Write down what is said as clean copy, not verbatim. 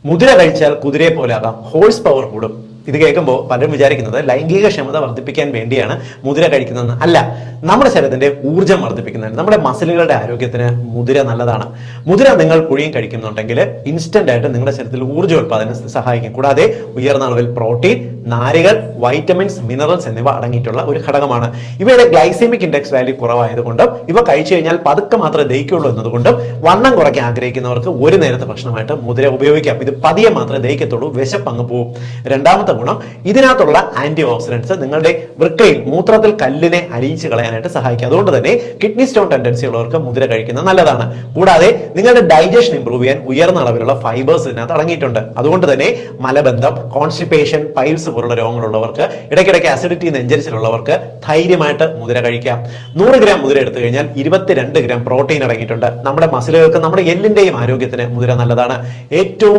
മുതിര കഴിച്ചാൽ കുതിരയെ പോലാകാം, ഹോഴ്സ് പവർ കൂടും. ഇത് കേൾക്കുമ്പോൾ പലരും വിചാരിക്കുന്നത് ലൈംഗിക ക്ഷമത വർദ്ധിപ്പിക്കാൻ വേണ്ടിയാണ് മുതിര കഴിക്കുന്നതെന്ന്. അല്ല, നമ്മുടെ ശരീരത്തിന്റെ ഊർജ്ജം വർദ്ധിപ്പിക്കുന്നതിന്, നമ്മുടെ മസിലുകളുടെ ആരോഗ്യത്തിന് മുതിര നല്ലതാണ്. മുതിര നിങ്ങൾ പുഴിയും കഴിക്കുന്നുണ്ടെങ്കിൽ ഇൻസ്റ്റന്റ് ആയിട്ട് നിങ്ങളുടെ ശരീരത്തിൽ ഊർജ്ജോൽപാദനം സഹായിക്കും. കൂടാതെ ഉയർന്ന അളവിൽ പ്രോട്ടീൻ, നാരുകൾ, വൈറ്റമിൻസ്, മിനറൽസ് എന്നിവ അടങ്ങിയിട്ടുള്ള ഒരു ഘടകമാണ്. ഇവയുടെ ഗ്ലൈസെമിക് ഇൻഡെക്സ് വാല്യൂ കുറവായതുകൊണ്ടും ഇവ കഴിച്ചു കഴിഞ്ഞാൽ പതുക്കെ മാത്രമേ ദഹിക്കുള്ളൂ എന്നതുകൊണ്ടും വണ്ണം കുറയ്ക്കാൻ ആഗ്രഹിക്കുന്നവർക്ക് ഒരു നേരത്തെ ഭക്ഷണമായിട്ട് മുതിര ഉപയോഗിക്കാം. ഇത് പതിയെ മാത്രമേ ദഹിക്കത്തുള്ളൂ, വിശപ്പ് അങ്ങ് പോവും. രണ്ടാമത്തെ ഗുണം, ഇതിനകത്തുള്ള ആന്റി ഓക്സിഡൻസ് നിങ്ങളുടെ വൃക്കയിൽ, മൂത്രത്തിൽ കല്ലിനെ അലിയിച്ച് കളയാനായിട്ട് സഹായിക്കും. അതുകൊണ്ട് തന്നെ കിഡ്നി സ്റ്റോൺ ടെൻഡൻസി ഉള്ളവർക്ക് മുതിര കഴിക്കുന്നത് നല്ലതാണ്. കൂടാതെ നിങ്ങളുടെ ഡൈജഷൻ ഇംപ്രൂവ് ചെയ്യാൻ ഉയർന്ന അളവിലുള്ള ഫൈബേഴ്സ് ഇതിനകത്ത് അടങ്ങിയിട്ടുണ്ട്. അതുകൊണ്ട് തന്നെ മലബന്ധം, കോൺസ്റ്റിപ്പേഷൻ, പൈൽസ് പോലുള്ള രോഗങ്ങളുള്ളവർക്ക്, ഇടയ്ക്കിടയ്ക്ക് അസിഡിറ്റി, നെഞ്ചരിച്ചിലുള്ളവർക്ക് ധൈര്യമായിട്ട് മുതിര കഴിക്കാം. 100 ഗ്രാം മുതിര എടുത്തു കഴിഞ്ഞാൽ 22 ഗ്രാം പ്രോട്ടീൻ അടങ്ങിയിട്ടുണ്ട്. നമ്മുടെ മസിലുകൾക്ക്, നമ്മുടെ എല്ലിന്റെയും ആരോഗ്യത്തിന് മുതിര നല്ലതാണ്. ഏറ്റവും